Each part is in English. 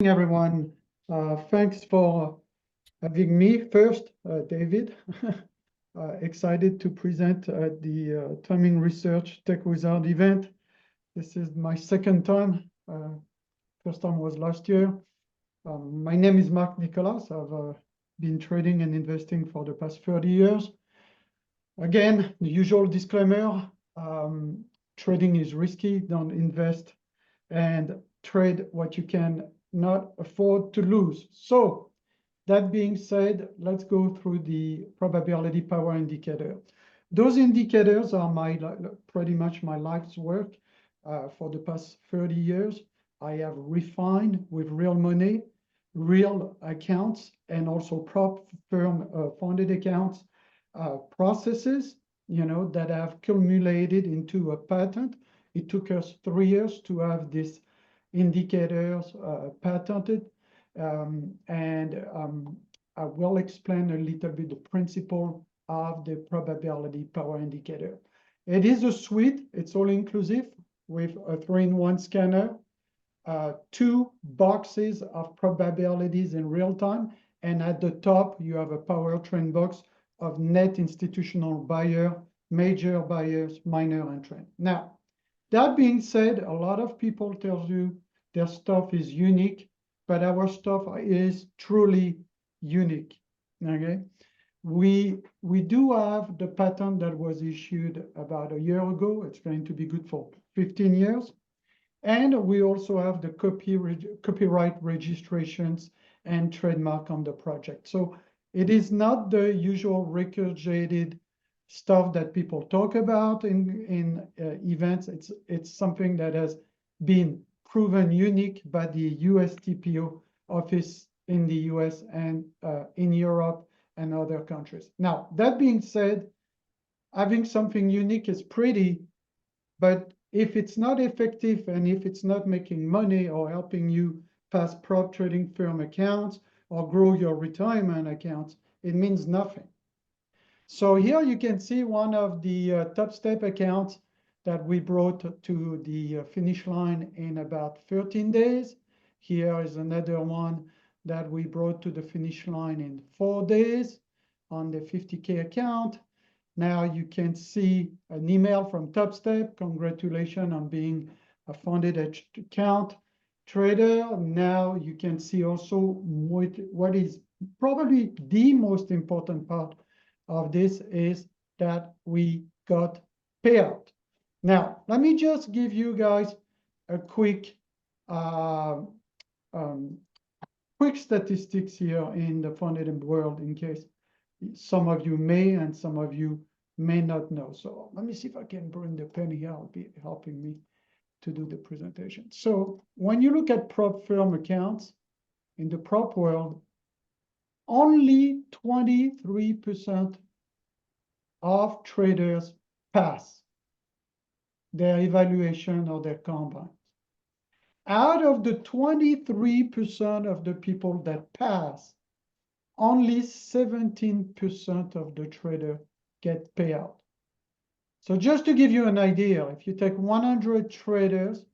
Everyone. Thanks for having me first, David. Excited to present at the Timing Research Tech Wizard event. This is my second time. First time was last year. My name is Marc Nicolas. I've been trading and investing for the past 30 years. Again, the usual disclaimer, trading is risky, don't invest, and trade what you can not afford to lose. So that being said, let's go through the probability power indicator. Those indicators are pretty much my life's work for the past 30 years. I have refined with real money, real accounts, and also prop firm funded accounts processes, that have culminated into a patent. It took us 3 years to have these indicators patented. I will explain a little bit the principle of the probability power indicator. It is a suite, it's all inclusive with a 3-in-1 scanner, 2 boxes of probabilities in real time, and at the top you have a power trend box of net institutional buyer, major buyers, minor and trend. Now, that being said, a lot of people tell you their stuff is unique, but our stuff is truly unique. Okay, we do have the patent that was issued about a year ago. It's going to be good for 15 years. And we also have the copyright registrations and trademark on the project. So it is not the usual regurgitated stuff that people talk about in events. It's something that has been proven unique by the USTPO office in the US and in Europe and other countries. Now, that being said, having something unique is pretty, but if it's not effective and if it's not making money or helping you pass prop trading firm accounts or grow your retirement accounts, it means nothing. So here you can see one of the top step accounts that we brought to the finish line in about 13 days. Here is another one that we brought to the finish line in 4 days on the 50K account. Now you can see an email from TopStep. Congratulations on being a funded account trader. Now you can see also what is probably the most important part of this is that we got payout. Now, let me just give you guys a quick statistics here in the funded world in case some of you may and some of you may not know. So let me see if I can bring the pen here. It'll be helping me to do the presentation. So when you look at prop firm accounts in the prop world, only 23% of traders pass their evaluation or their combines. Out of the 23% of the people that pass, only 17% of the trader get payout. So just to give you an idea, if you take 100 traders,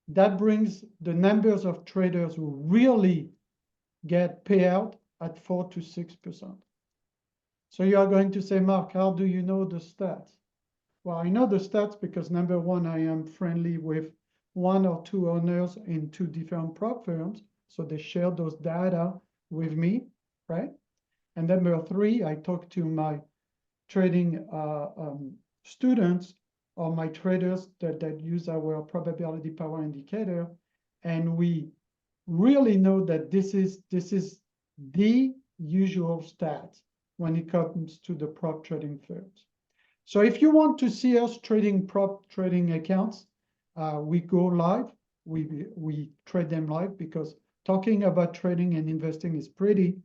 that brings the numbers of traders who really get payout at 4 to 6%. So you are going to say, Mark, how do you know the stats? Well, I know the stats because number one, I am friendly with 1 or 2 owners in 2 different prop firms. So they share those data with me, right? And number 3, I talk to my trading students or my traders that use our probability power indicator. And we really know that this is the usual stats when it comes to the prop trading firms. So if you want to see us trading prop trading accounts, we go live. We trade them live because talking about trading and investing is pretty,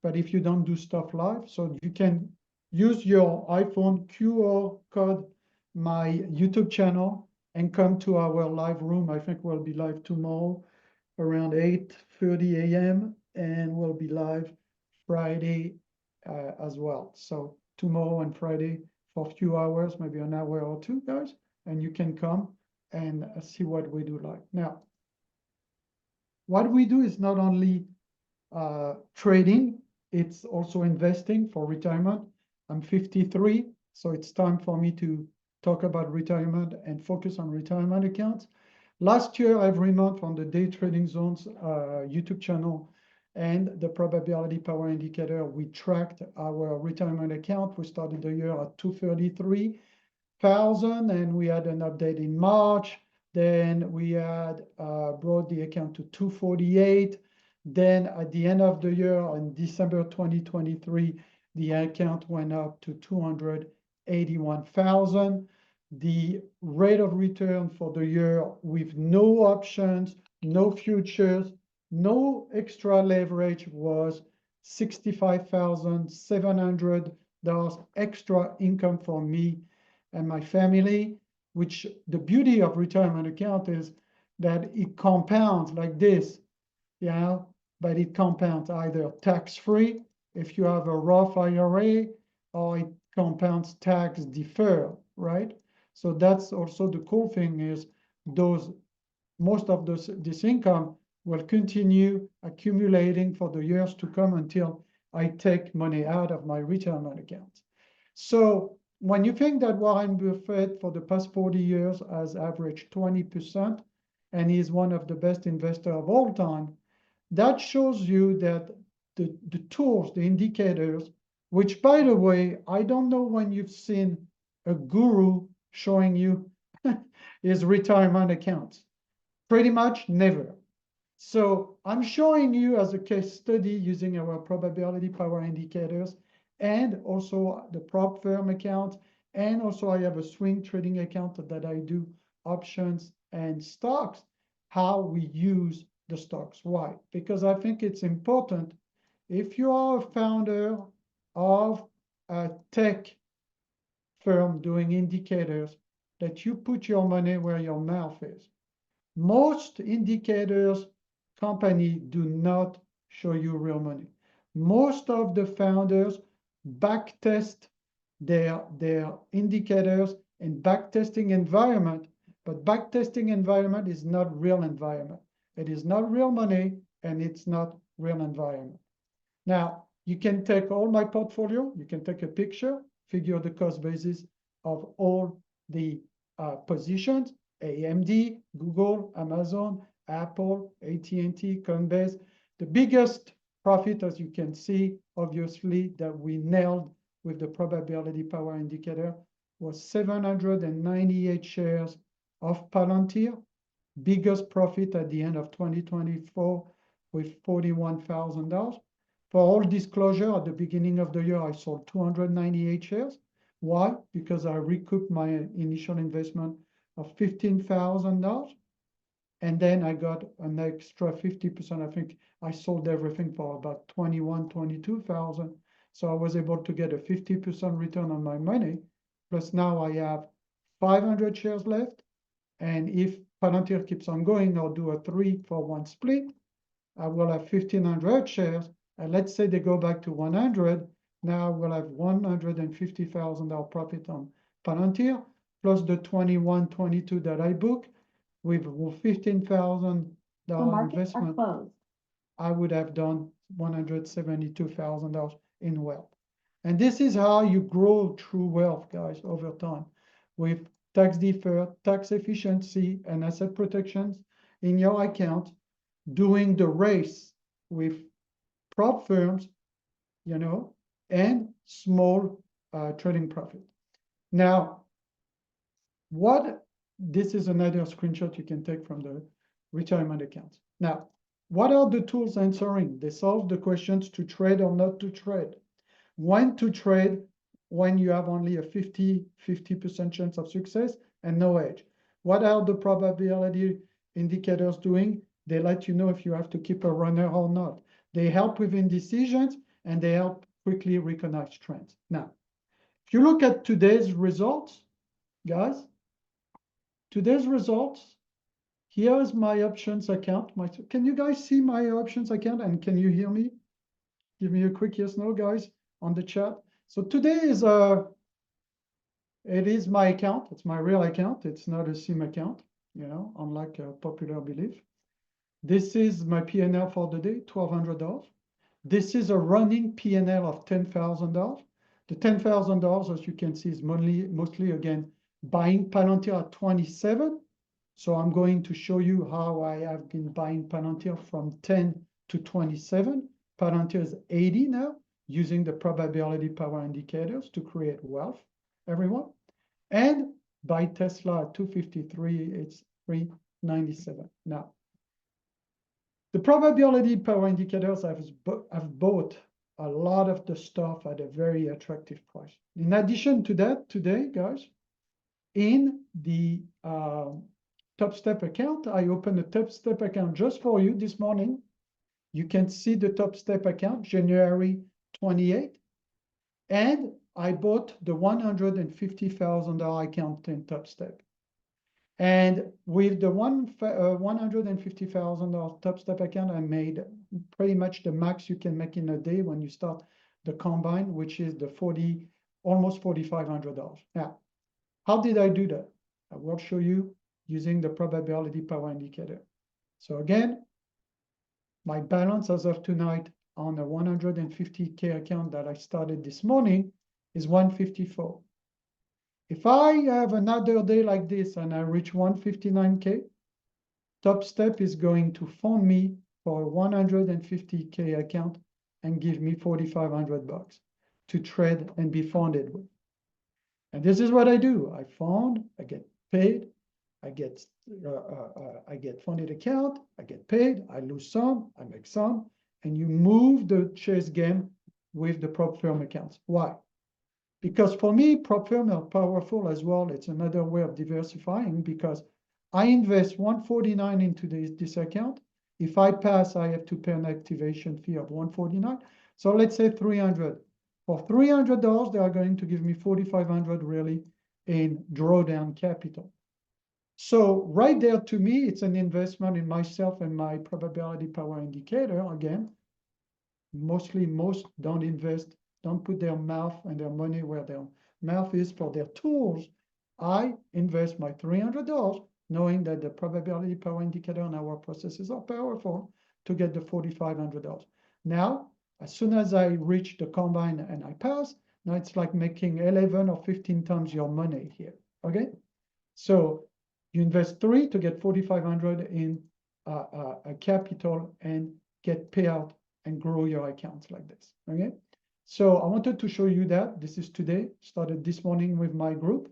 but if you don't do stuff live, so you can use your iPhone QR code my YouTube channel and come to our live room. I think we'll be live tomorrow around 8:30 a.m. and we'll be live Friday as well. So tomorrow and Friday for a few hours, maybe an hour or 2, guys, and you can come and see what we do live. Now, what we do is not only trading, it's also investing for retirement. I'm 53, so it's time for me to talk about retirement and focus on retirement accounts. Last year, every month on the Day Trading Zones YouTube channel and the probability power indicator, we tracked our retirement account. We started the year at 233,000, and we had an update in March. Then we had brought the account to 248. Then at the end of the year, in December 2023, the account went up to 281,000. The rate of return for the year with no options, no futures, no extra leverage was $65,700 extra income for me and my family, which the beauty of retirement account is that it compounds like this, but it compounds either tax-free if you have a Roth IRA, or it compounds tax deferred, right? So that's also the cool thing is most of this income will continue accumulating for the years to come until I take money out of my retirement account. So when you think that Warren Buffett for the past 40 years has averaged 20%, and he's one of the best investors of all time, that shows you that the tools, the indicators, which by the way, I don't know when you've seen a guru showing you his retirement accounts. Pretty much never. So I'm showing you as a case study using our probability power indicators and also the prop firm account. And also I have a swing trading account that I do options and stocks, how we use the stocks. Why? Because I think it's important. If you are a founder of a tech firm doing indicators, that you put your money where your mouth is. Most indicators companies do not show you real money. Most of the founders backtest their indicators in backtesting environment, but backtesting environment is not real environment. It is not real money, and it's not real environment. Now, you can take all my portfolio, you can take a picture, figure the cost basis of all the positions, AMD, Google, Amazon, Apple, AT&T, Coinbase. The biggest profit, as you can see, obviously, that we nailed with the probability power indicator was 798 shares of Palantir. Biggest profit at the end of 2024 with $41,000. For all disclosure, at the beginning of the year, I sold 298 shares. Why? Because I recouped my initial investment of $15,000. And then I got an extra 50%. I think I sold everything for about 22,000. So I was able to get a 50% return on my money. Plus now I have 500 shares left. And if Palantir keeps on going, I'll do a 3-for-1 split. I will have 1,500 shares. And let's say they go back to 100. Now we'll have $150,000 profit on Palantir, plus the 22 that I book with $15,000 investment. I would have done $172,000 in wealth. And this is how you grow true wealth, guys, over time, with tax deferred, tax efficiency, and asset protections in your account, doing the race with prop firms, and small trading profit. Now, this is another screenshot you can take from the retirement accounts. Now, what are the tools answering? They solve the questions to trade or not to trade. When to trade when you have only a 50% chance of success and no edge. What are the probability indicators doing? They let you know if you have to keep a runner or not. They help with indecisions, and they help quickly recognize trends. Now, if you look at today's results, guys, today's results, here's my options account. Can you guys see my options account, and can you hear me? Give me a quick yes, no, guys, on the chat. So today it is my account. It's my real account. It's not a SIM account, unlike a popular belief. This is my P&L for the day, $1,200. This is a running P&L of $10,000. The $10,000, as you can see, is mostly again, buying Palantir at 27. So I'm going to show you how I have been buying Palantir from 10 to 27. Palantir is 80 now, using the probability power indicators to create wealth, everyone. And buy Tesla at 253, it's 397. Now, the probability power indicators have bought a lot of the stuff at a very attractive price. In addition to that, today, guys, in the TopStep account, I opened a TopStep account just for you this morning. You can see the TopStep account, January 28. And I bought the $150,000 account in TopStep. And with the $150,000 TopStep account, I made pretty much the max you can make in a day when you start the combine, which is the almost $4,500. Now, how did I do that? I will show you using the probability power indicator. So again, my balance as of tonight on a 150K account that I started this morning is 154. If I have another day like this and I reach 159K, TopStep is going to fund me for a 150K account and give me $4,500 to trade and be funded with. And this is what I do. I fund, I get paid, I get funded account, I get paid, I lose some, I make some, and you move the chess game with the prop firm accounts. Why? Because for me, prop firm are powerful as well. It's another way of diversifying because I invest 149 into this account. If I pass, I have to pay an activation fee of 149. So let's say 300. For $300, they are going to give me 4,500 really in drawdown capital. So right there, to me, it's an investment in myself and my probability power indicator. Again, most don't invest, don't put their mouth and their money where their mouth is for their tools. I invest my $300, knowing that the probability power indicator and our processes are powerful to get the $4,500. Now, as soon as I reach the combine and I pass, now it's like making 11 or 15 times your money here, okay? So you invest 3 to get 4,500 in a capital and get payout and grow your accounts like this, okay? So I wanted to show you that. This is today, started this morning with my group,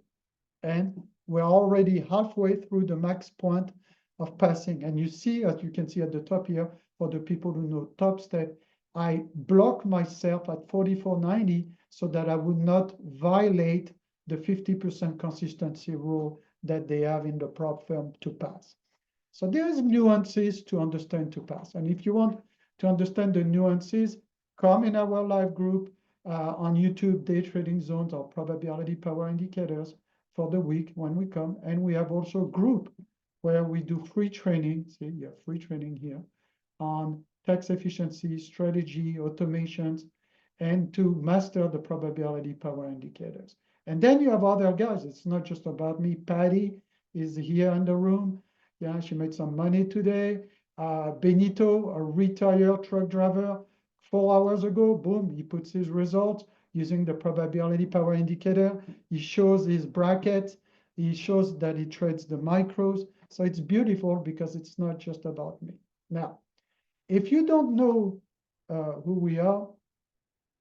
and we're already halfway through the max point of passing. And you see, as you can see at the top here, for the people who know TopStep, I block myself at 44.90 so that I would not violate the 50% consistency rule that they have in the prop firm to pass. So there's nuances to understand to pass. And if you want to understand the nuances, come in our live group on YouTube, Day Trading Zones or Probability Power Indicators for the week when we come. And we have also a group where we do free training. See, you have free training here on tax efficiency, strategy, automations, and to master the probability power indicators. And then you have other guys. It's not just about me. Patty is here in the room. Yeah, she made some money today. Benito, a retired truck driver, 4 hours ago, boom, he puts his results using the probability power indicator. He shows his brackets. He shows that he trades the micros. So it's beautiful because it's not just about me. Now, if you don't know who we are,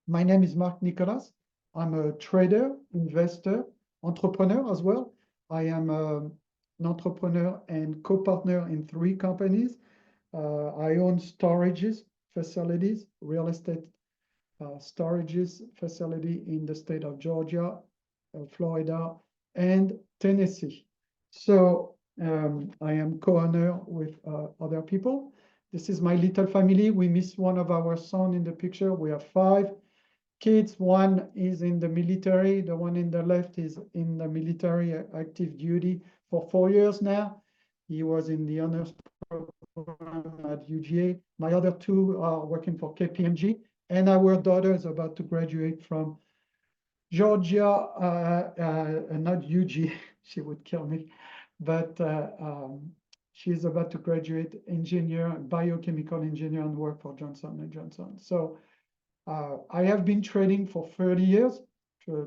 my name is Marc Nicolas. I'm a trader, investor, entrepreneur as well. I am an entrepreneur and co-partner in 3 companies. I own storages, facilities, real estate storages facility in the state of Georgia, Florida, and Tennessee. So I am co-owner with other people. This is my little family. We miss one of our sons in the picture. We have 5 kids. One is in the military. The one in the left is in the military active duty for 4 years now. He was in the honors program at UGA. My other 2 are working for KPMG. And our daughter is about to graduate from Georgia, not UGA, she would kill me, but She's about to graduate engineer, biochemical engineer, and work for Johnson & Johnson. So I have been trading for 30 years.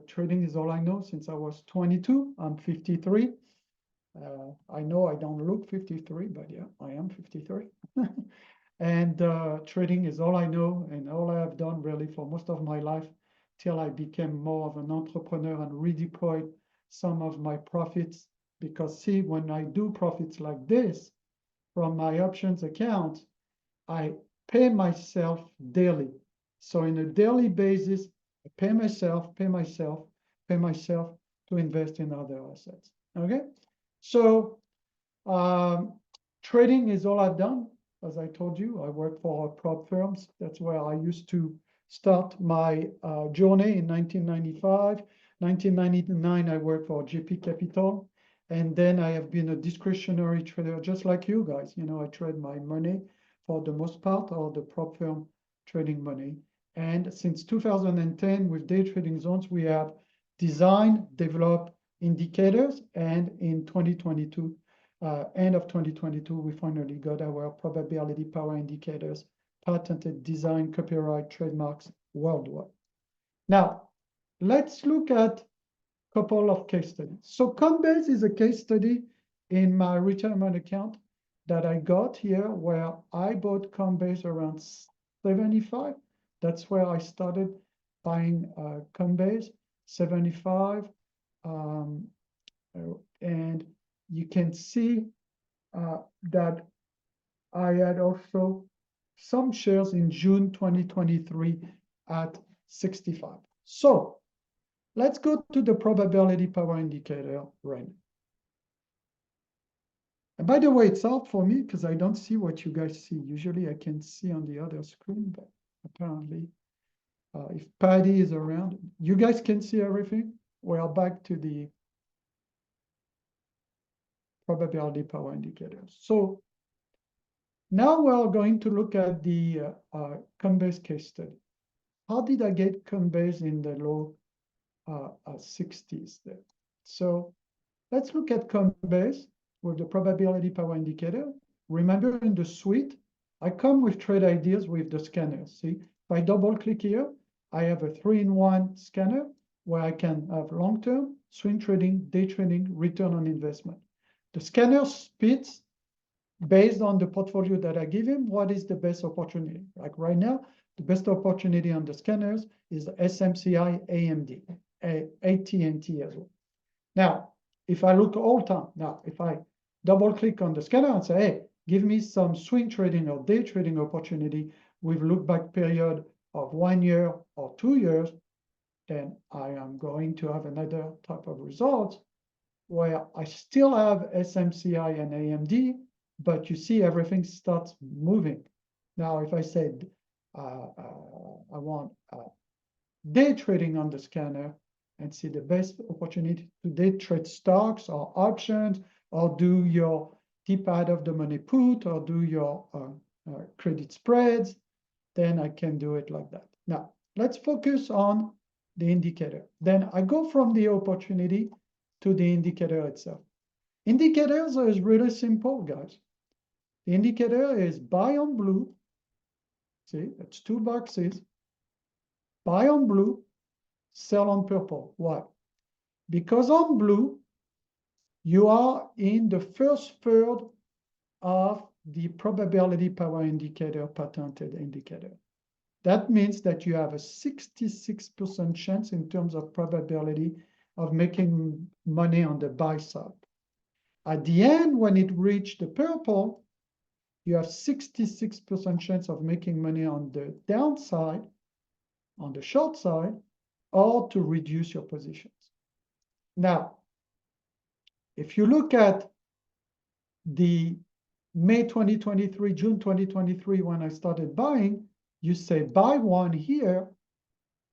Trading is all I know since I was 22. I'm 53. I know I don't look 53, but yeah, I am 53. And trading is all I know and all I have done really for most of my life till I became more of an entrepreneur and redeployed some of my profits. Because see, when I do profits like this from my options account, I pay myself daily. So in a daily basis, I pay myself to invest in other assets. Okay, so trading is all I've done. As I told you, I work for prop firms. That's where I used to start my journey in 1995. 1999, I worked for GP Capital. And then I have been a discretionary trader, just like you guys. You know, I trade my money for the most part, or the prop firm trading money. And since 2010, with day trading zones, we have designed, developed indicators. And in 2022, end of 2022, we finally got our probability power indicators patented, designed, copyright, trademarks worldwide. Now, let's look at a couple of case studies. So Coinbase is a case study in my retirement account that I got here, where I bought Coinbase around 75. That's where I started buying Coinbase, 75. And you can see that I had also some shares in June 2023 at 65. So let's go to the probability power indicator right now. And by the way, it's hard for me because I don't see what you guys see. Usually I can see on the other screen, but apparently if Patty is around, you guys can see everything. We are back to the probability power indicators. So now we're going to look at the Coinbase case study. How did I get Coinbase in the low 60s there? So let's look at Coinbase with the probability power indicator. Remember, in the suite, I come with trade ideas with the scanners. See, if I double click here, I have a 3-in-1 scanner where I can have long-term, swing trading, day trading, return on investment. The scanner spits based on the portfolio that I give him, what is the best opportunity? Like right now, the best opportunity on the scanners is SMCI, AMD, AT&T as well. Now, if I look all time, now if I double click on the scanner and say, hey, give me some swing trading or day trading opportunity with look back period of 1 year or 2 years, then I am going to have another type of results where I still have SMCI and AMD, but you see everything starts moving. Now, if I said I want day trading on the scanner and see the best opportunity to day trade stocks or options, or do your deep out of the money put, or do your credit spreads, then I can do it like that. Now, let's focus on the indicator. Then I go from the opportunity to the indicator itself. Indicators is really simple, guys. The indicator is buy on blue. See, it's 2 boxes. Buy on blue, sell on purple. Why? Because on blue, you are in the first third of the probability power indicator, patented indicator. That means that you have a 66% chance in terms of probability of making money on the buy side. At the end, when it reached the purple, you have 66% chance of making money on the downside, on the short side, or to reduce your positions. Now, if you look at the May 2023, June 2023, when I started buying, you say buy one here,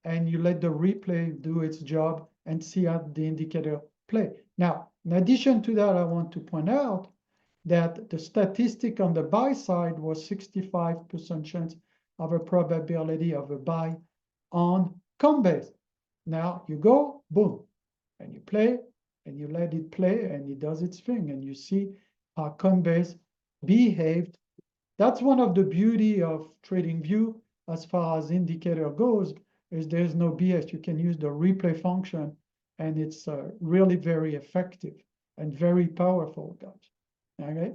and you let the replay do its job and see how the indicator play. Now, in addition to that, I want to point out that the statistic on the buy side was 65% chance of a probability of a buy on Coinbase. Now you go, boom, and you play, and you let it play, and it does its thing, and you see how Coinbase behaved. That's one of the beauty of TradingView as far as indicator goes, is there's no BS. You can use the replay function, and it's really very effective and very powerful, guys. Okay,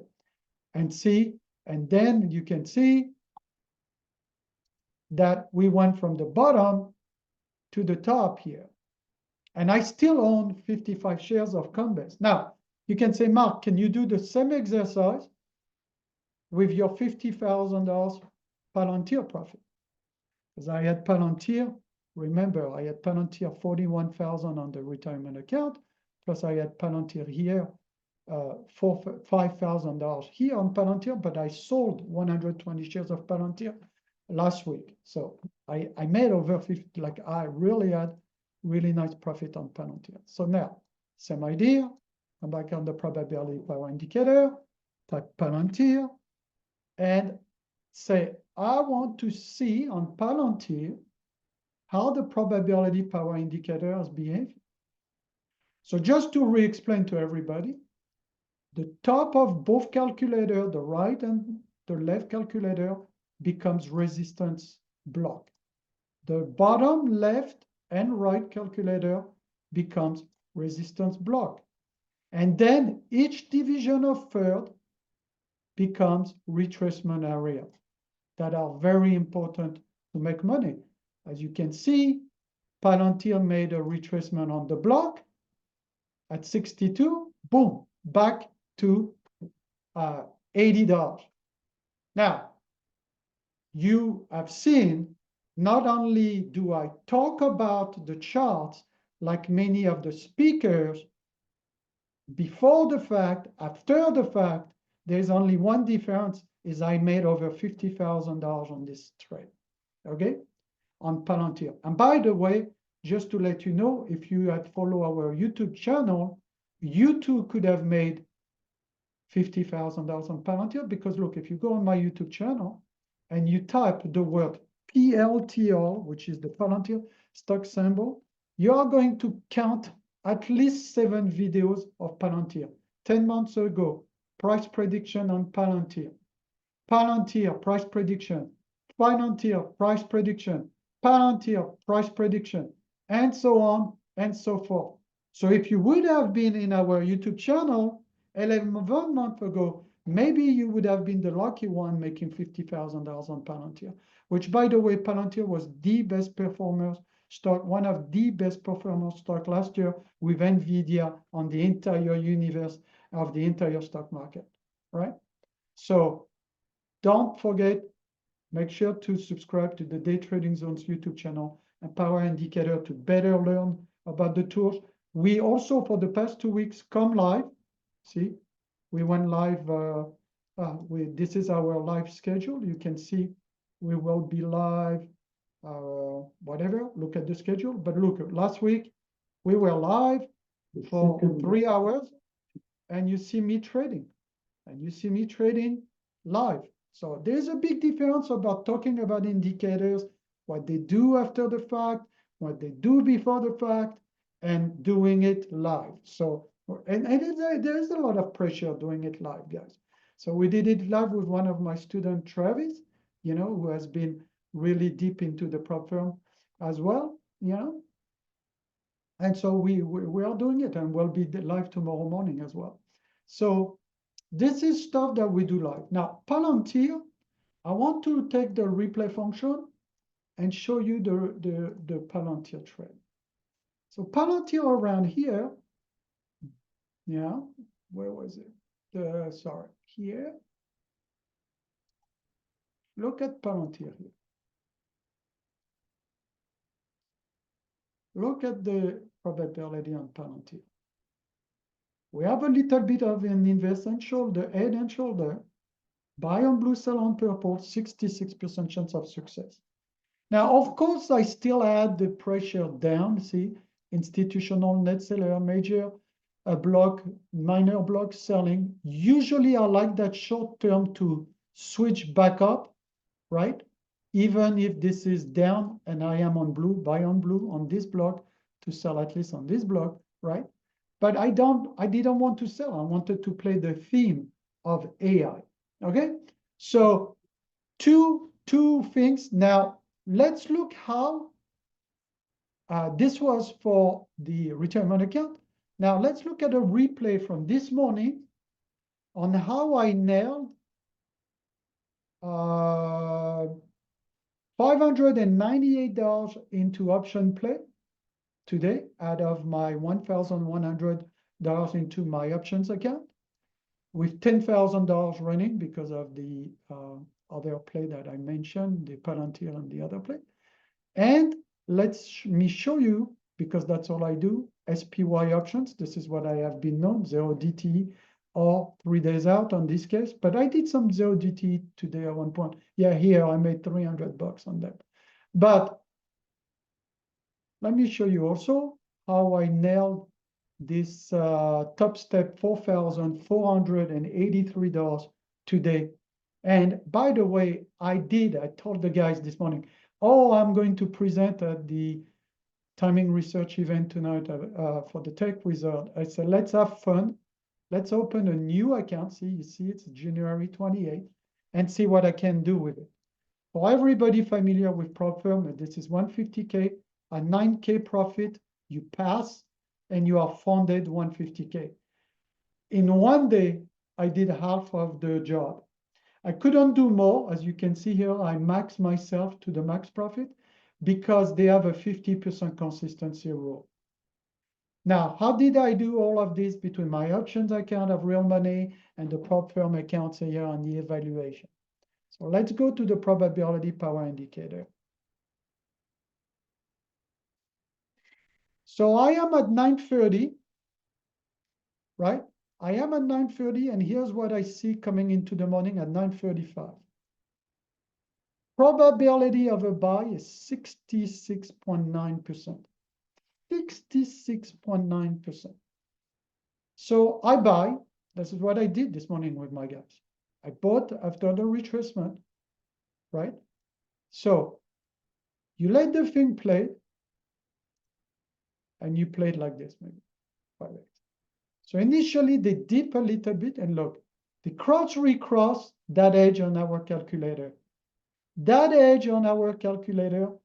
and see, and then you can see that we went from the bottom to the top here. And I still own 55 shares of Coinbase. Now, you can say, Mark, can you do the same exercise with your $50,000 Palantir profit? Because I had Palantir, remember, I had Palantir 41,000 on the retirement account, plus I had Palantir here, $5,000 here on Palantir, but I sold 120 shares of Palantir last week. So I made over 50, like I really had really nice profit on Palantir. So now, same idea, come back on the probability power indicator, type Palantir, and say, I want to see on Palantir how the probability power indicator is behaving. So just to re-explain to everybody, the top of both calculators, the right and the left calculator, becomes resistance block. The bottom left and right calculator becomes resistance block. And then each division of third becomes retracement area that are very important to make money. As you can see, Palantir made a retracement on the block at 62, boom, back to $80. Now, you have seen, not only do I talk about the charts like many of the speakers before the fact, after the fact, there's only one difference, is I made over $50,000 on this trade, okay, on Palantir. And by the way, just to let you know, if you had followed our YouTube channel, you too could have made $50,000 on Palantir, because look, if you go on my YouTube channel and you type the word PLTR, which is the Palantir stock symbol, you are going to count at least 7 videos of Palantir. 10 months ago, price prediction on Palantir. Palantir price prediction. Palantir price prediction. Palantir price prediction. And so on and so forth. So if you would have been in our YouTube channel 11 months ago, maybe you would have been the lucky one making $50,000 on Palantir, which, by the way, Palantir was the best performer stock, one of the best performer stock last year, with NVIDIA on the entire universe of the entire stock market, right? So don't forget, make sure to subscribe to the Day Trading Zone's YouTube channel and Power Indicator to better learn about the tools. We also, for the past 2 weeks, come live. See, we went live. This is our live schedule. You can see we will be live, whatever. Look at the schedule. But look, last week we were live for 3 hours, and you see me trading. And you see me trading live. So there's a big difference about talking about indicators, what they do after the fact, what they do before the fact, and doing it live. So, and there is a lot of pressure doing it live, guys. So we did it live with one of my students, Travis, you know, who has been really deep into the prop firm as well, you know. And so we are doing it, and we'll be live tomorrow morning as well. So this is stuff that we do live. Now, Palantir, I want to take the replay function and show you the Palantir trade. So Palantir around here, yeah, where was it? Sorry, here. Look at Palantir here. Look at the probability on Palantir. We have a little bit of an inverse and shoulder, head and shoulder. Buy on blue, sell on purple, 66% chance of success. Now, of course, I still add the pressure down. See, institutional net seller, major block, minor block selling. Usually, I like that short term to switch back up, right? Even if this is down and I am on blue, buy on blue on this block to sell at least on this block, right? But I didn't want to sell. I wanted to play the theme of AI. Okay, so two things. Now let's look how this was for the retirement account. Now let's look at a replay from this morning on how I nailed $598 into option play today out of my $1,100 into my options account, with $10,000 running because of the other play that I mentioned, the Palantir and the other play. And let me show you, because that's all I do, SPY options. This is what I have been known, 0 DTE or 3 days out on this case. But I did some 0 DTE today at one point. Yeah, here I made $300 on that. But let me show you also how I nailed this top step $4,483 today. And by the way, I told the guys this morning, oh, I'm going to present at the timing research event tonight for the tech wizard. I said, let's have fun. Let's open a new account. See, you see it's January 28th and see what I can do with it. For everybody familiar with prop firm, this is 150K, a 9K profit, you pass and you are funded 150K. In one day, I did half of the job. I couldn't do more. As you can see here, I max myself to the max profit because they have a 50% consistency rule. Now, how did I do all of this between my options account of real money and the prop firm accounts here on the evaluation? So let's go to the probability power indicator. So I am at 9:30, right? I am at 9:30, and here's what I see coming into the morning at 9:35. Probability of a buy is 66.9%. 66.9%. So I buy. This is what I did this morning with my guys. I bought after the retracement, right? So you let the thing play, and you play it like this, maybe 5x. So initially they dip a little bit, and look, they recross that edge on our calculator. That edge on our calculator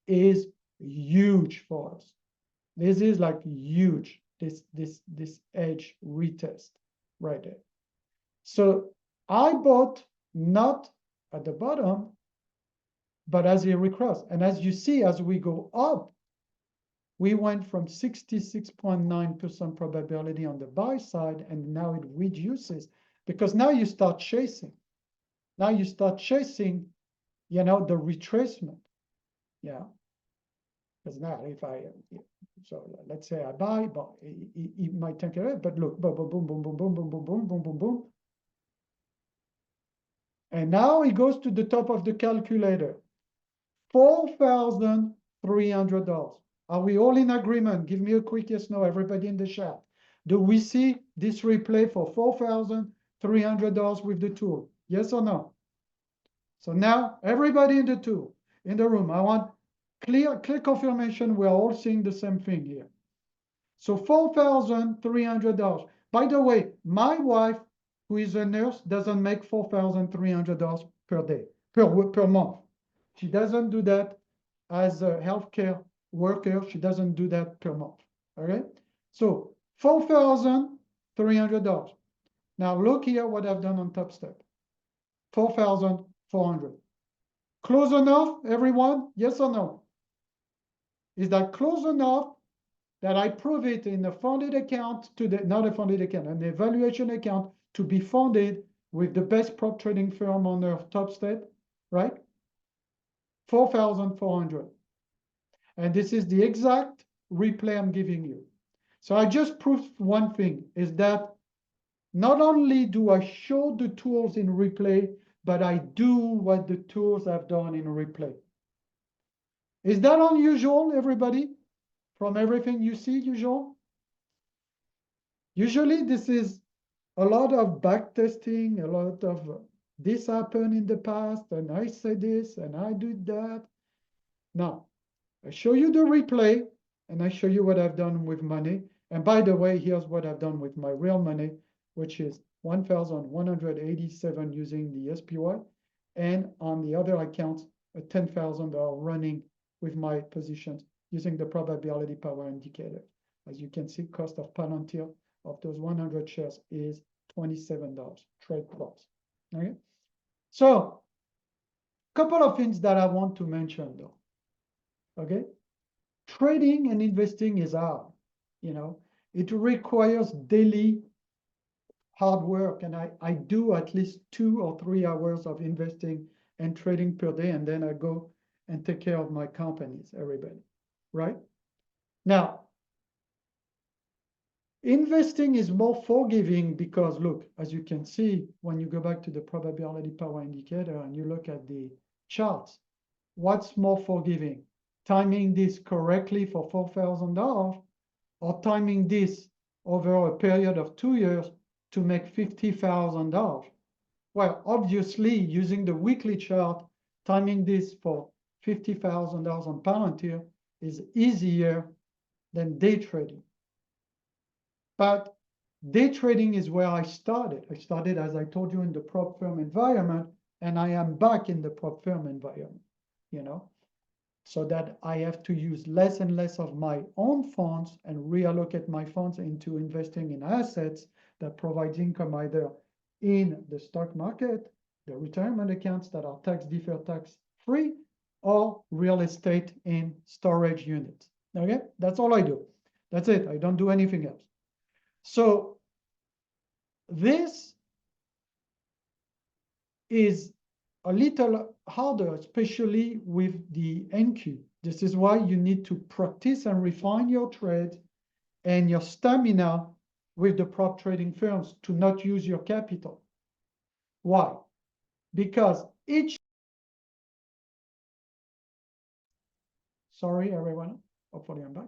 is huge for us. This is like huge, this edge retest right there. So I bought not at the bottom, but as it recrossed. And as you see, as we go up, we went from 66.9% probability on the buy side, and now it reduces because now you start chasing. Now you start chasing, the retracement. Yeah. Because now if so let's say I buy, but it might take it, but look, boom, boom, boom, boom, boom, boom, boom, boom, boom, boom, boom, boom. And now it goes to the top of the calculator. $4,300. Are we all in agreement? Give me a quick yes, no, everybody in the chat. Do we see this replay for $4,300 with the tool? Yes or no? So now everybody in the room, I want clear confirmation we're all seeing the same thing here. So $4,300. By the way, my wife, who is a nurse, doesn't make $4,300 per day, per month. She doesn't do that as a healthcare worker. She doesn't do that per month. All right. So $4,300. Now look here what I've done on Top Step. 4,400. Close enough, everyone? Yes or no? Is that close enough that I prove it in a funded account not a funded account, an evaluation account to be funded with the best prop trading firm on earth, Top Step, right? 4,400. And this is the exact replay I'm giving you. So I just proved one thing, is that not only do I show the tools in replay, but I do what the tools have done in replay. Is that unusual, everybody? From everything you see, usual? Usually this is a lot of back testing, a lot of this happened in the past, and I say this, and I do that. Now, I show you the replay, and I show you what I've done with money. And by the way, here's what I've done with my real money, which is 1,187 using the SPY, and on the other accounts, a $10,000 running with my positions using the probability power indicator. As you can see, cost of Palantir of those 100 shares is $27 trade price. Okay, so couple of things that I want to mention though. Okay, trading and investing is hard. You know, it requires daily hard work, and I do at least 2 or 3 hours of investing and trading per day, and then I go and take care of my companies, everybody, right? Now, investing is more forgiving because, look, as you can see, when you go back to the probability power indicator and you look at the charts, what's more forgiving? Timing this correctly for $4,000 or timing this over a period of 2 years to make $50,000? Well, obviously, using the weekly chart, timing this for $50,000 on Palantir is easier than day trading. But day trading is where I started. I started, as I told you, in the prop firm environment, and I am back in the prop firm environment, you know, so that I have to use less and less of my own funds and reallocate my funds into investing in assets that provide income either in the stock market, the retirement accounts that are tax deferred, tax free, or real estate in storage units. Okay, that's all I do. That's it. I don't do anything else. So this is a little harder, especially with the NQ. This is why you need to practice and refine your trade and your stamina with the prop trading firms to not use your capital. Why? Because sorry, everyone, hopefully I'm back.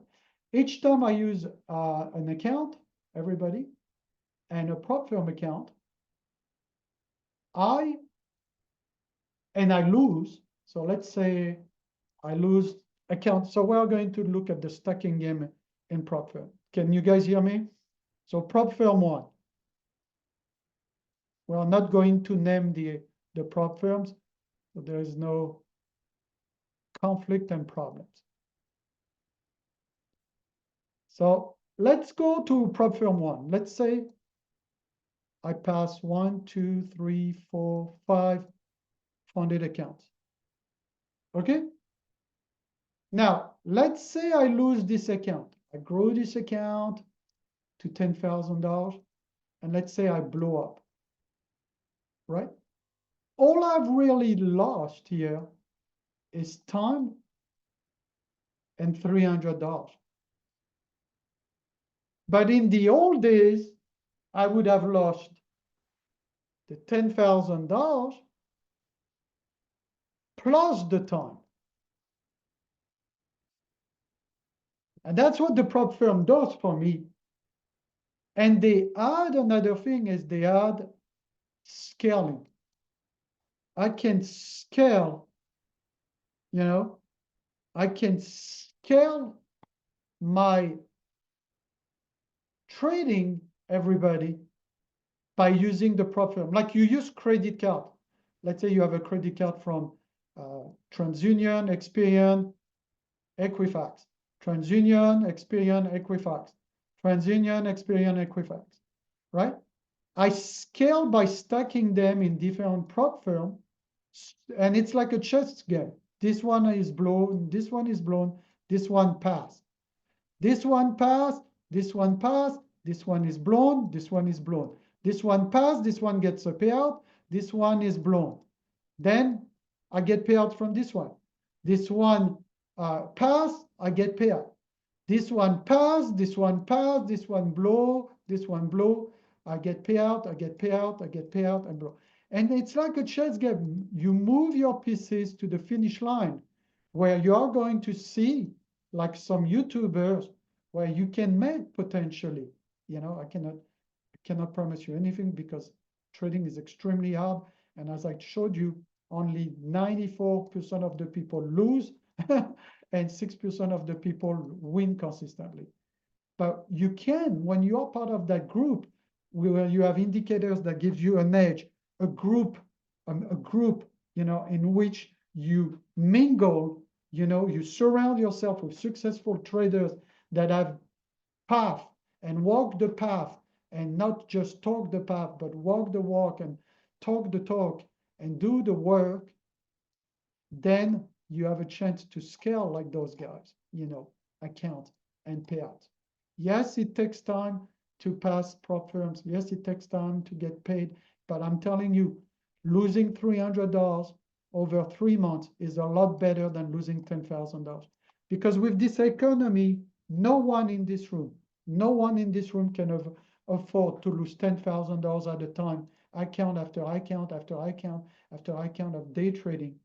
Each time I use an account, everybody, and a prop firm account, I lose. So let's say I lose account. So we're going to look at the stacking game in prop firm. Can you guys hear me? So prop firm 1. We're not going to name the prop firms, so there is no conflict and problems. So let's go to prop firm 1. Let's say I pass 1, 2, 3, 4, 5 funded accounts. Okay? Now, let's say I lose this account. I grow this account to $10,000, and let's say I blow up, right? All I've really lost here is time and $300. But in the old days, I would have lost the $10,000 plus the time. And that's what the prop firm does for me. And they add another thing is they add scaling. I can scale, you know, I can scale my trading, everybody, by using the prop firm. Like you use credit card. Let's say you have a credit card from TransUnion, Experian, Equifax. TransUnion, Experian, Equifax. TransUnion, Experian, Equifax, right? I scale by stacking them in different prop firms, and it's like a chess game. This one is blown, this one is blown, this one passed. This one passed, this one passed, this one is blown, this one is blown. This one passed, this one gets a payout, this one is blown. Then I get payout from this one. This one passed, I get payout. This one passed, this one passed, this one blow, this one blow. I get payout, I get payout, I get payout, and blow. And it's like a chess game. You move your pieces to the finish line where you are going to see, like some YouTubers, where you can make potentially, you know, I cannot promise you anything because trading is extremely hard. And as I showed you, only 94% of the people lose and 6% of the people win consistently. But you can, when you are part of that group, where you have indicators that gives you an edge, a group, in which you mingle, you surround yourself with successful traders that have path and walk the path, and not just talk the path, but walk the walk and talk the talk and do the work, then you have a chance to scale like those guys, account and payout. Yes, it takes time to pass prop firms. Yes, it takes time to get paid, but I'm telling you, losing $300 over 3 months is a lot better than losing $10,000. Because with this economy, no one in this room can afford to lose $10,000 at a time, account after account after account after account of day trading,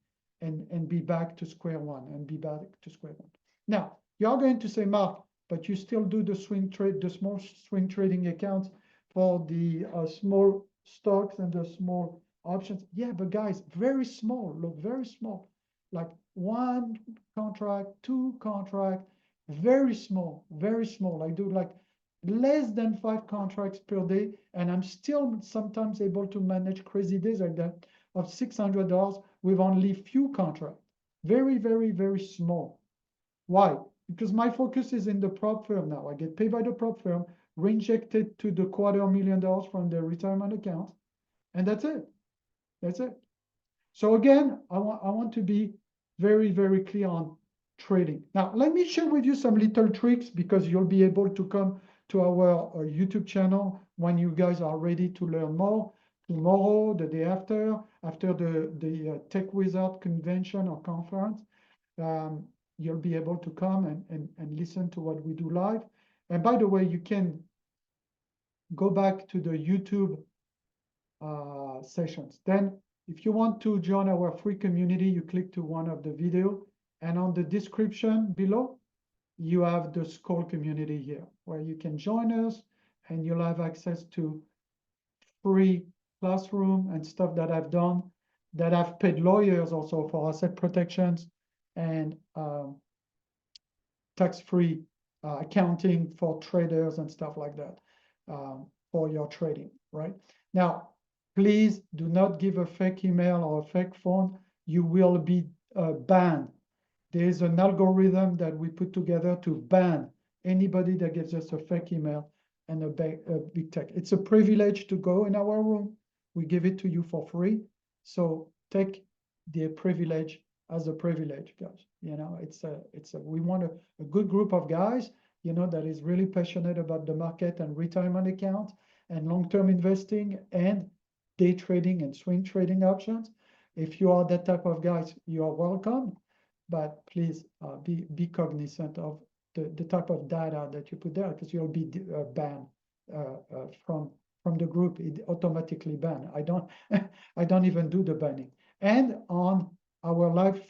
and be back to square one and be back to square one. Now, you're going to say, Mark, but you still do the small swing trading accounts for the small stocks and the small options. Yeah, but guys, very small, look, very small, like 1 contract, 2 contract, very small, very small. I do like less than 5 contracts per day, and I'm still sometimes able to manage crazy days like that of $600 with only few contracts. Very, very, very small. Why? Because my focus is in the prop firm now. I get paid by the prop firm, reinjected to the $250,000 from their retirement account, and that's it. That's it. So again, I want to be very, very clear on trading. Now, let me share with you some little tricks, because you'll be able to come to our YouTube channel when you guys are ready to learn more. Tomorrow, the day after the Tech Wizard convention or conference, you'll be able to come and listen to what we do live. And by the way, you can go back to the YouTube sessions. Then, if you want to join our free community, you click to one of the video, and on the description below, you have the Skoll community here, where you can join us, and you'll have access to free classroom and stuff that I've done, that I've paid lawyers also for asset protections and tax-free accounting for traders and stuff like that, for your trading, right? Now, please do not give a fake email or a fake phone. You will be banned. There is an algorithm that we put together to ban anybody that gives us a fake email and a big tech. It's a privilege to go in our room. We give it to you for free. So take the privilege as a privilege, guys. We want a good group of guys, that is really passionate about the market and retirement accounts and long-term investing and day trading and swing trading options. If you are that type of guys, you are welcome. But please be cognizant of the type of data that you put there, because you'll be banned from the group. It automatically banned. I don't even do the banning. And on our live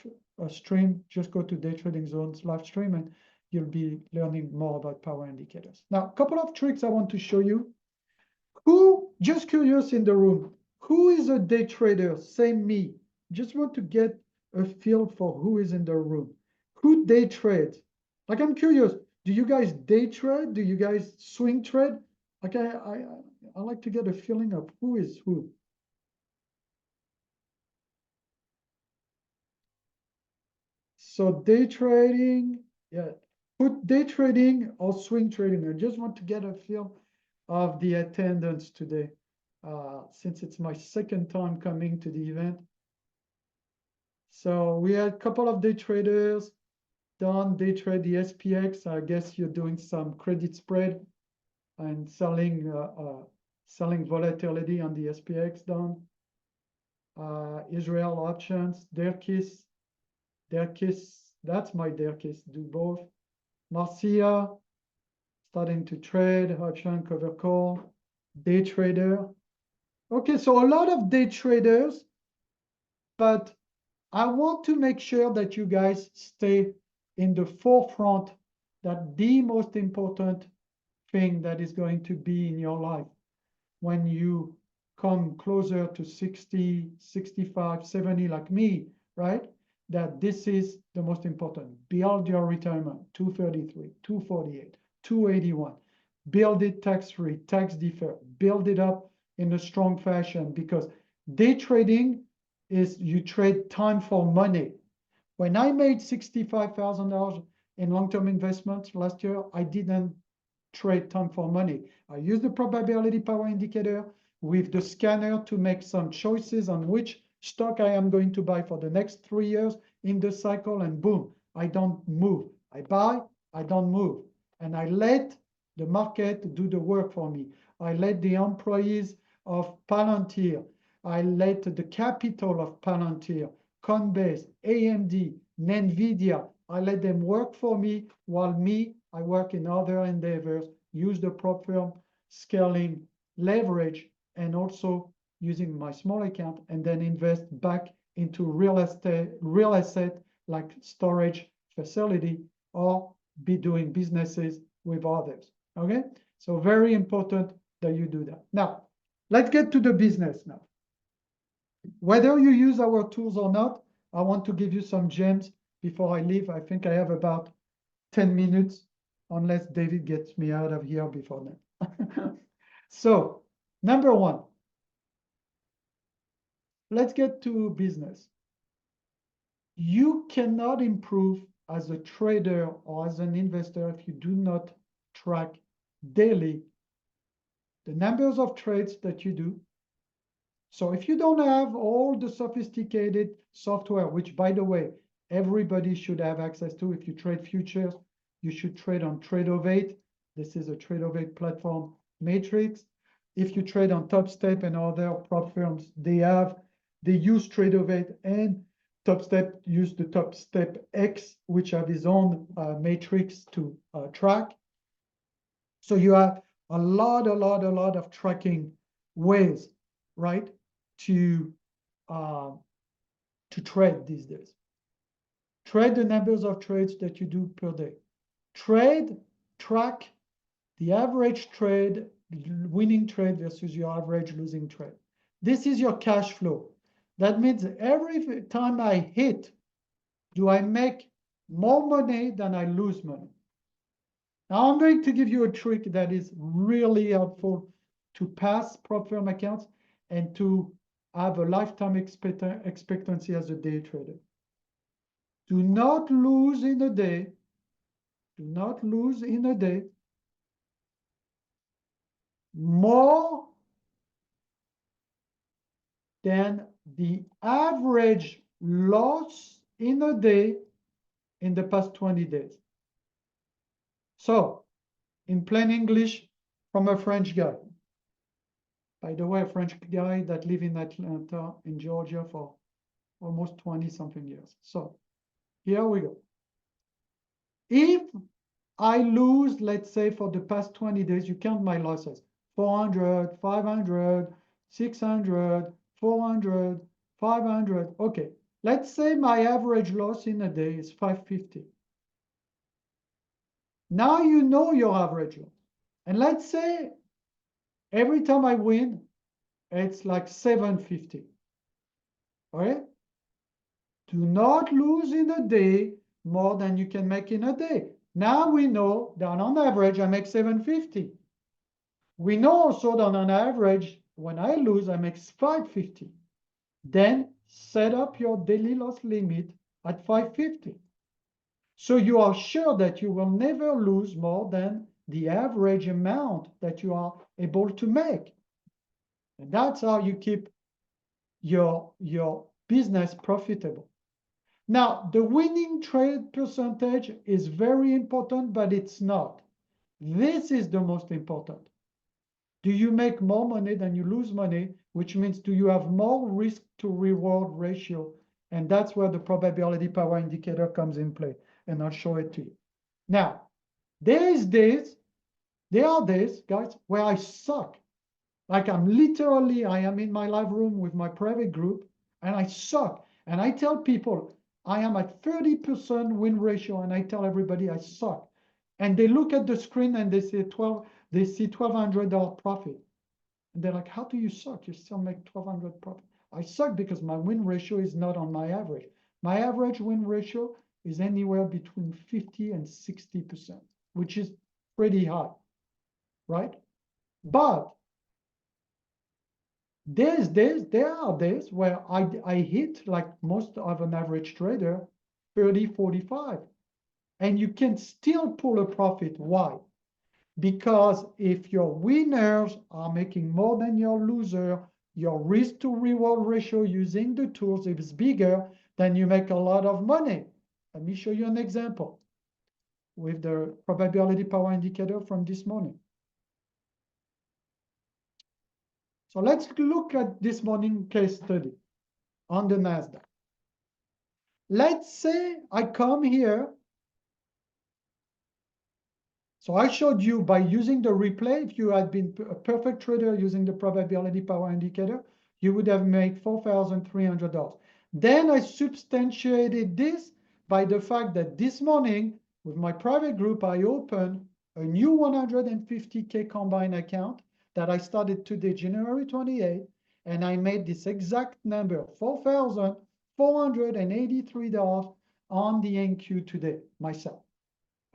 stream, just go to Day Trading Zone's live stream, and you'll be learning more about power indicators. Now, a couple of tricks I want to show you. Just curious in the room, who is a day trader? Say me. Just want to get a feel for who is in the room. Who day trades? Like, I'm curious, do you guys day trade? Do you guys swing trade? Like, I like to get a feeling of who is who. So day trading, yeah. Put day trading or swing trading. I just want to get a feel of the attendance today, since it's my second time coming to the event. So we had a couple of day traders. Don, day trade the SPX. I guess you're doing some credit spread and selling volatility on the SPX, Don. Israel options, Derkis, that's my Derkis, do both. Marcia, starting to trade, option, cover call, day trader. Okay, so a lot of day traders, but I want to make sure that you guys stay in the forefront, that the most important thing that is going to be in your life when you come closer to 60, 65, 70 like me, right? That this is the most important. Build your retirement, 233, 248, 281. build it tax-free, tax deferred, build it up in a strong fashion, because day trading is you trade time for money. When I made $65,000 in long-term investments last year, I didn't trade time for money. I used the probability power indicator with the scanner to make some choices on which stock I am going to buy for the next 3 years in the cycle, and boom, I don't move. I buy, I don't move. And I let the market do the work for me. I let the employees of Palantir, I let the capital of Palantir, Coinbase, AMD, NVIDIA, I let them work for me while I work in other endeavors, use the prop firm scaling leverage, and also using my small account, and then invest back into real asset like storage facility, or be doing businesses with others. Okay, so very important that you do that. Now, let's get to the business now. Whether you use our tools or not, I want to give you some gems before I leave. I think I have about 10 minutes, unless David gets me out of here before then. So, number one, let's get to business. You cannot improve as a trader or as an investor if you do not track daily the numbers of trades that you do. So if you don't have all the sophisticated software, which, by the way, everybody should have access to. If you trade futures, you should trade on TradeOutLoud. This is a TradeOutLoud platform matrix. If you trade on TopStep and other prop firms, they use TradeOutLoud, and TopStep use the TopStep X, which have his own matrix to track. So you have a lot of tracking ways, right, to trade these days. Trade the numbers of trades that you do per day. Track the average trade, winning trade versus your average losing trade. This is your cash flow. That means every time I hit, do I make more money than I lose money? Now I'm going to give you a trick that is really helpful to pass prop firm accounts and to have a lifetime expectancy as a day trader. Do not lose in a day. Do not lose in a day more than the average loss in a day in the past 20 days. So, in plain English, from a French guy. By the way, a French guy that lived in Atlanta, in Georgia, for almost 20-something years. So, here we go. If I lose, let's say, for the past 20 days, you count my losses, 400, 500, 600, 400, 500. Okay, let's say my average loss in a day is 550. Now you know your average loss. And let's say every time I win, it's like 750. All right? Do not lose in a day more than you can make in a day. Now we know that on average, I make 750. We know also that on average, when I lose, I make 550. Then set up your daily loss limit at 550. So you are sure that you will never lose more than the average amount that you are able to make. And that's how you keep your business profitable. Now, the winning trade percentage is very important, but it's not. This is the most important. Do you make more money than you lose money, which means do you have more risk to reward ratio? And that's where the probability power indicator comes in play. And I'll show it to you. Now, there are days, guys, where I suck. Like I am in my live room with my private group, and I suck. And I tell people, I am at 30% win ratio, and I tell everybody I suck. And they look at the screen and they see $1,200 profit. And they're like, how do you suck? You still make 1,200 profit. I suck because my win ratio is not on my average. My average win ratio is anywhere between 50 and 60%, which is pretty high. right? But there are days where I hit, like most of an average trader, 30, 45. And you can still pull a profit. Why? Because if your winners are making more than your loser, your risk to reward ratio using the tools is bigger, then you make a lot of money. Let me show you an example with the probability power indicator from this morning. So let's look at this morning case study on the NASDAQ. Let's say I come here. So I showed you by using the replay, if you had been a perfect trader using the probability power indicator, you would have made $4,300. Then I substantiated this by the fact that this morning, with my private group, I opened a new 150K combined account that I started today, January 28th, and I made this exact number, $4,483 on the NQ today, myself.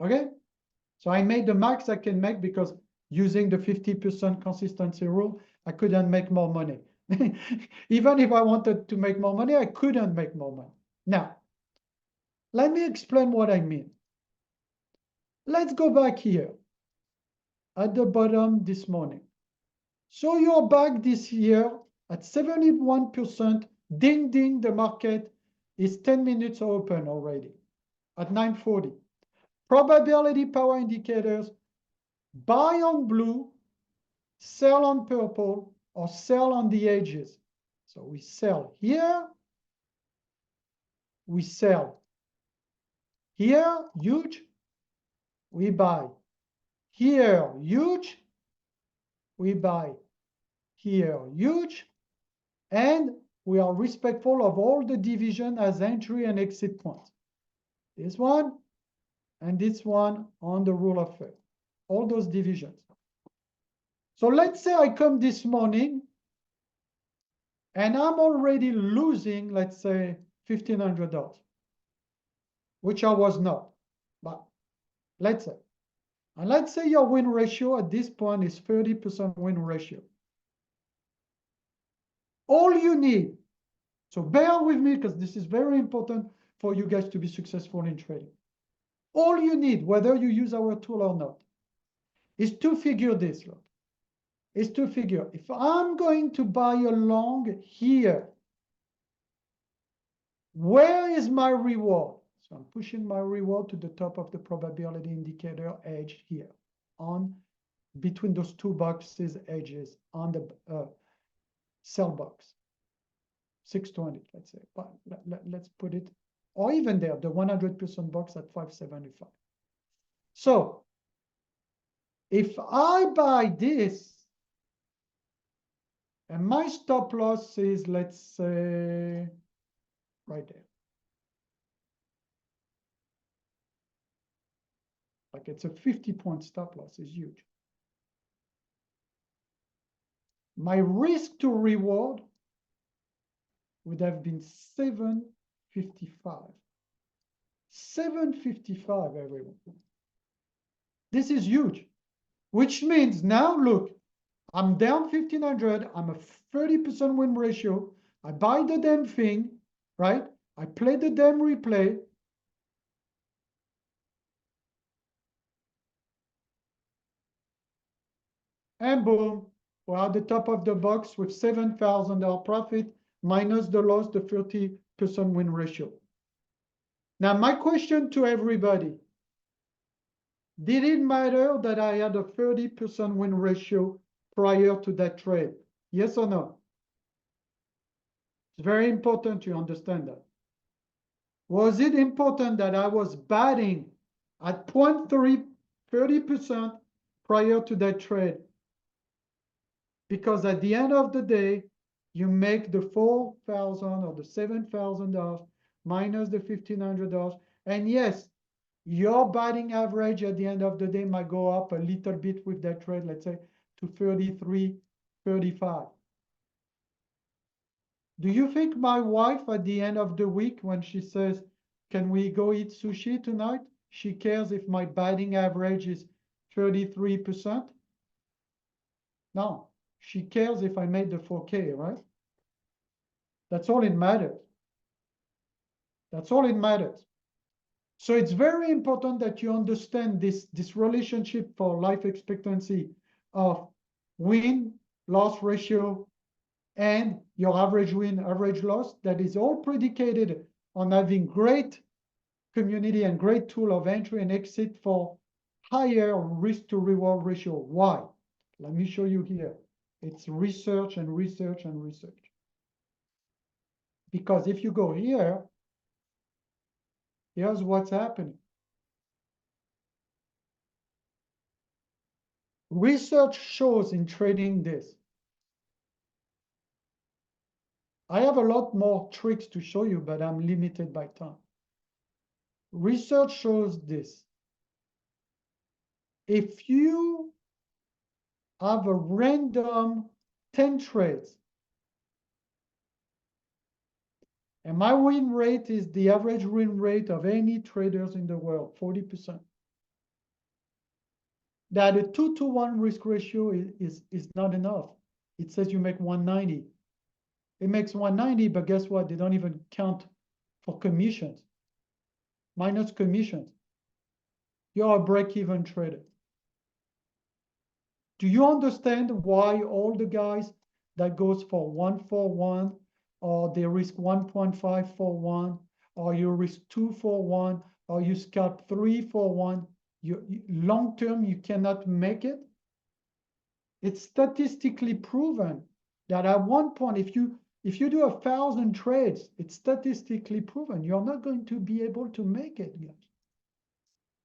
Okay? So I made the max I can make because using the 50% consistency rule, I couldn't make more money. Even if I wanted to make more money, I couldn't make more money. Now, let me explain what I mean. Let's go back here at the bottom this morning. So you're back this year at 71%. Ding, ding, the market is 10 minutes open already at 9:40. Probability power indicators, buy on blue, sell on purple, or sell on the edges. So we sell here, we sell here, huge, we buy. Here, huge, we buy. Here, huge, and we are respectful of all the division as entry and exit points. This one and this one on the rule of thumb, all those divisions. So let's say I come this morning and I'm already losing, let's say, $1,500, which I was not. But let's say, and let's say your win ratio at this point is 30% win ratio. All you need, so bear with me because this is very important for you guys to be successful in trading. All you need, whether you use our tool or not, is to figure this, look, is to figure if I'm going to buy a long here, where is my reward? So I'm pushing my reward to the top of the probability indicator edge here on between those two boxes edges on the sell box. 620, let's say. But let's put it, or even there, the 100% box at 575. So if I buy this, and my stop loss is, let's say, right there. Like it's a 50-point stop loss, is huge. My risk to reward would have been 755. 755, everyone. This is huge, which means now look, I'm down 1,500. I'm a 30% win ratio. I buy the damn thing, right? I play the damn replay. And boom, we're at the top of the box with $7,000 profit minus the loss, the 30% win ratio. Now, my question to everybody, did it matter that I had a 30% win ratio prior to that trade? Yes or no? It's very important to understand that. Was it important that I was batting at 30% prior to that trade? Because at the end of the day, you make the $4,000 or the $7,000 minus the $1,500. And yes, your batting average at the end of the day might go up a little bit with that trade, let's say to 33, 35. Do you think my wife at the end of the week, when she says, can we go eat sushi tonight? She cares if my batting average is 33%? Now, she cares if I made the 4K, right? That's all it matters. That's all it matters. So it's very important that you understand this relationship for life expectancy of win-loss ratio and your average win, average loss, that is all predicated on having great community and great tool of entry and exit for higher risk to reward ratio. Why? Let me show you here. It's research and research and research. Because if you go here, here's what's happening. Research shows in trading this. I have a lot more tricks to show you, but I'm limited by time. Research shows this. If you have a random 10 trades, and my win rate is the average win rate of any traders in the world, 40%. That a 2-to-1 risk ratio is not enough. It says you make 190. It makes 190, but guess what? They don't even count for commissions. Minus commissions. You're a break-even trader. Do you understand why all the guys that goes for 141, or they risk 1.5 for one, or you risk 2 for one, or you scalp 3 for one, long term you cannot make it? It's statistically proven that at one point, if you do 1,000 trades, it's statistically proven you're not going to be able to make it, guys.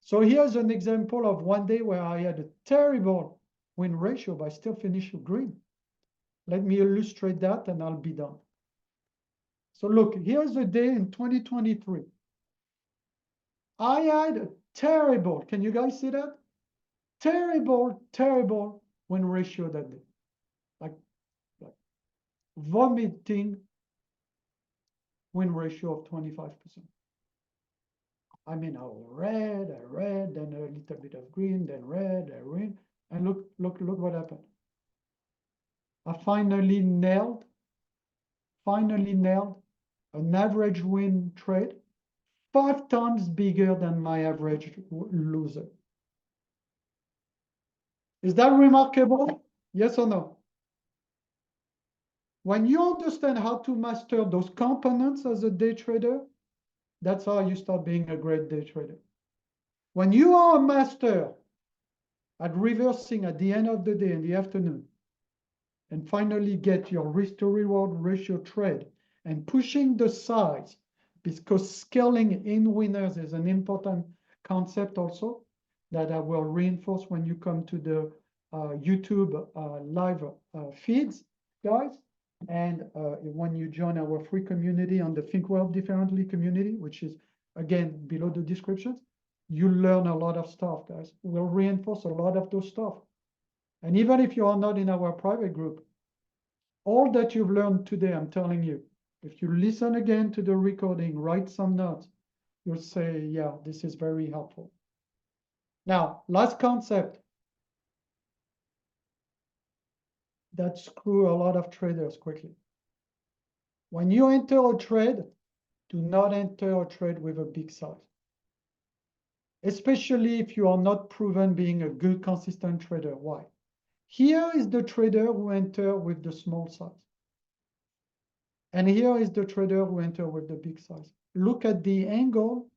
So here's an example of one day where I had a terrible win ratio, but I still finished green. Let me illustrate that and I'll be done. So look, here's a day in 2023. I had a terrible, can you guys see that? Terrible win ratio that day. Like vomiting win ratio of 25%. I mean, I red, then a little bit of green, then red, green. And look what happened. I finally nailed an average win trade 5 times bigger than my average loser. Is that remarkable? Yes or no? When you understand how to master those components as a day trader, that's how you start being a great day trader. When you are a master at reversing at the end of the day in the afternoon, and finally get your risk to reward ratio trade and pushing the size, because scaling in winners is an important concept also that I will reinforce when you come to the YouTube live feeds, guys. And when you join our free community on the Think Well Differently community, which is, again, below the descriptions, you learn a lot of stuff, guys. We'll reinforce a lot of those stuff. And even if you are not in our private group, all that you've learned today, I'm telling you, if you listen again to the recording, write some notes, you'll say, yeah, this is very helpful. Now, last concept that screw a lot of traders quickly. When you enter a trade, do not enter a trade with a big size. Especially if you are not proven being a good, consistent trader. Why? Here is the trader who enter with the small size. And here is the trader who enter with the big size. Look at the angle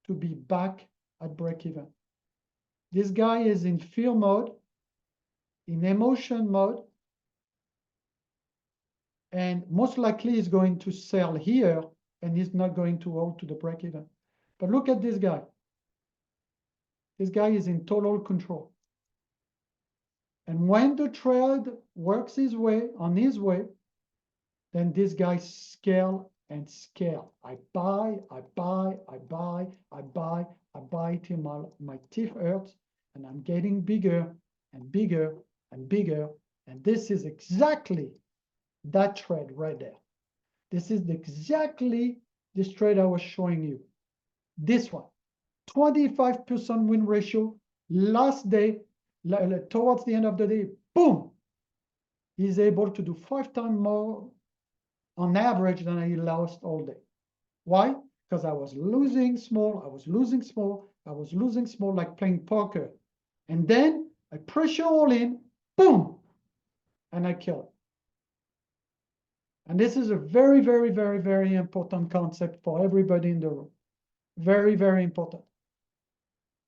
to be back at break even. This guy is in fear mode, in emotion mode, and most likely is going to sell here and is not going to hold to the break even. But look at this guy. This guy is in total control. And when the trade works his way, on his way, then this guy scale and scale. I buy till my teeth hurt, and I'm getting bigger and bigger and bigger. And this is exactly that trade right there. This is exactly this trade I was showing you. This one, 25% win ratio, last day, towards the end of the day, boom, he's able to do 5 times more on average than I lost all day. Why? Because I was losing small, I was losing small, I was losing small, like playing poker. And then I pressure all in, boom, and I kill it. And this is a very, very, very, very important concept for everybody in the room. Very, very important.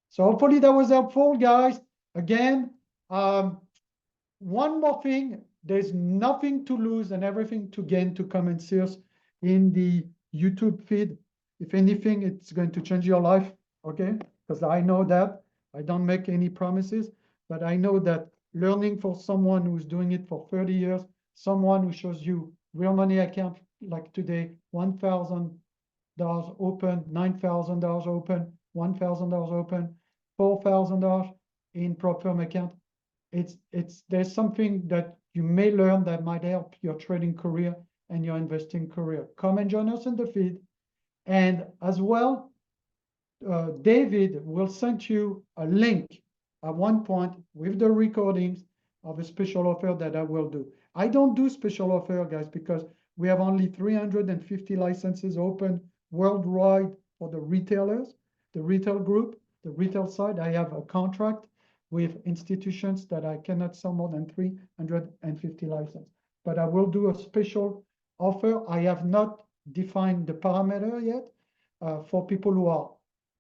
So hopefully that was helpful, guys. Again, one more thing, there's nothing to lose and everything to gain to come and see us in the YouTube feed. If anything, it's going to change your life, okay? Because I know that. I don't make any promises, but I know that learning for someone who's doing it for 30 years, someone who shows you real money account like today, $1,000 open, $9,000 open, $1,000 open, $4,000 in prop firm account. There's something that you may learn that might help your trading career and your investing career. Come and join us in the feed. And as well, David will send you a link at one point with the recordings of a special offer that I will do. I don't do special offer, guys, because we have only 350 licenses open worldwide for the retailers, the retail group, the retail side. I have a contract with institutions that I cannot sell more than 350 licenses. But I will do a special offer. I have not defined the parameter yet for people who are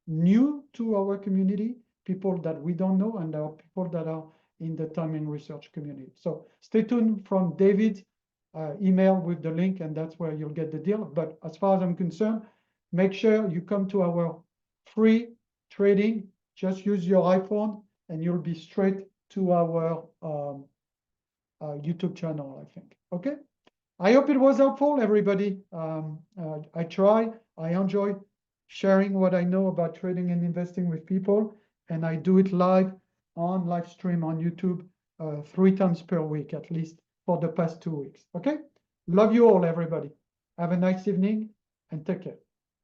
new to our community, people that we don't know, and there are people that are in the timing research community. So stay tuned from David's email with the link, and that's where you'll get the deal. But as far as I'm concerned, make sure you come to our free trading. Just use your iPhone and you'll be straight to our YouTube channel, I think. Okay. I hope it was helpful, everybody. I try, I enjoy sharing what I know about trading and investing with people, and I do it live on live stream on YouTube 3 times per week, at least for the past 2 weeks. Okay. Love you all, everybody. Have a nice evening and take care.